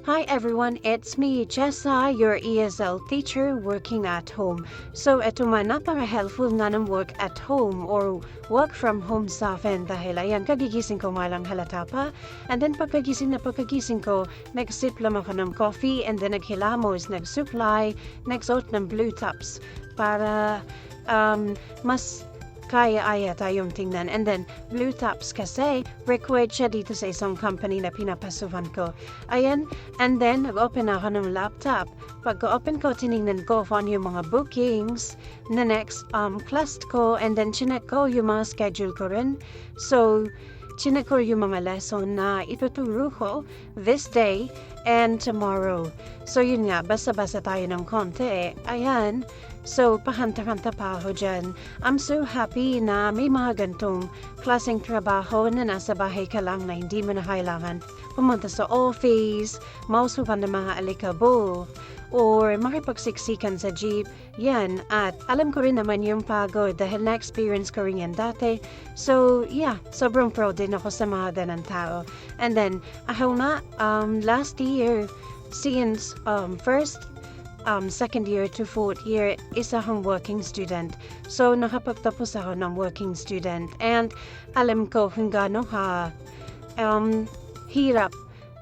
Hi everyone, it's me, Jessa, your ESL teacher working at home. So ito man, napaka-helpful na ng work at home or work from home sa akin dahil ayan, kagigising ko nga lang halata pa. And then pagkagising ko, nagsip lang ako ng coffee and then naghilamos, nagsuklay, nagsuot ng blue tops para mas kaya tayong tingnan. And then, Blue Tops kasi, required siya dito sa isang company na pinapasuhan ko. Ayan, and then, nag-open ako ng laptop. Pag-open ko, tinignan ko kung ano yung mga bookings na next class ko, and then chinek ko yung mga schedule ko rin. So, chinek ko yung mga lesson na ituturo ko this day and tomorrow. So, yun nga, basta-basta tayo ng konti. Ayan, so, pahanta-hanta pa ako dyan. I'm so happy na may mga gantong klaseng trabaho na nasa bahay ka lang na hindi mo na kailangan pumunta sa office, mausupan ng mga alikabo, or makipagsiksikan sa jeep. Yan, at alam ko rin naman yung pagod dahil na-experience ko rin yan dati. So, yeah, sobrang proud din ako sa mga ganang tao. And then, ako na, last year, since second year to fourth year, isa akong working student. So, nakapagtapos ako ng working student. And alam ko kung gaano hirap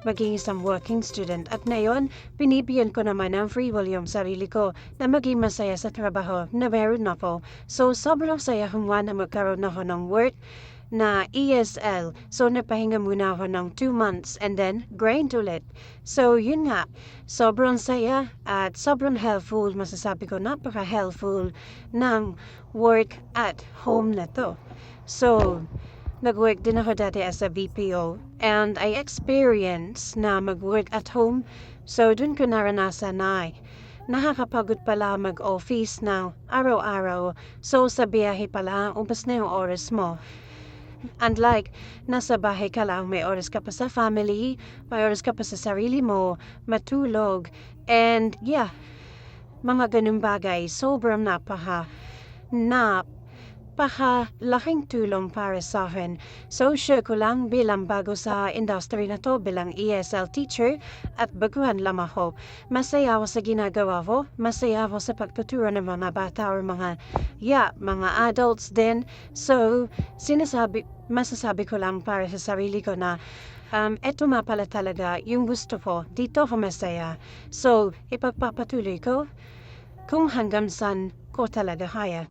maging isang working student. At ngayon, pinibigyan ko naman ng free will yung sarili ko na maging masaya sa trabaho na meron ako. So, sobrang saya kung na magkaroon ako ng work na ESL. So, napahinga muna ako ng 2 months and then grind ulit. So, yun nga, sobrang saya at sobrang helpful, masasabi ko napaka-helpful ng work at home na to. So, nag-work din ako dati as a BPO and I experienced na mag-work at home. So, dun ko naranasan na nakakapagod pala mag-office na araw-araw. So, sa biyahe pala, ubos na yung oras mo. Unlike, nasa bahay ka lang, may oras ka pa sa family, may oras ka pa sa sarili mo, matulog, and yeah, mga ganung bagay, sobrang napakalaking tulong para sa akin. So, sure ko lang bilang bago sa industry na to, bilang ESL teacher, at baguhan lang ako. Masaya ako sa ginagawa ko, masaya ako sa pagtuturo ng mga bata or mga adults din. So, masasabi ko lang para sa sarili ko na eto nga pala talaga yung gusto ko, dito ako masaya. So, ipagpapatuloy ko kung hanggang saan ko talaga kaya.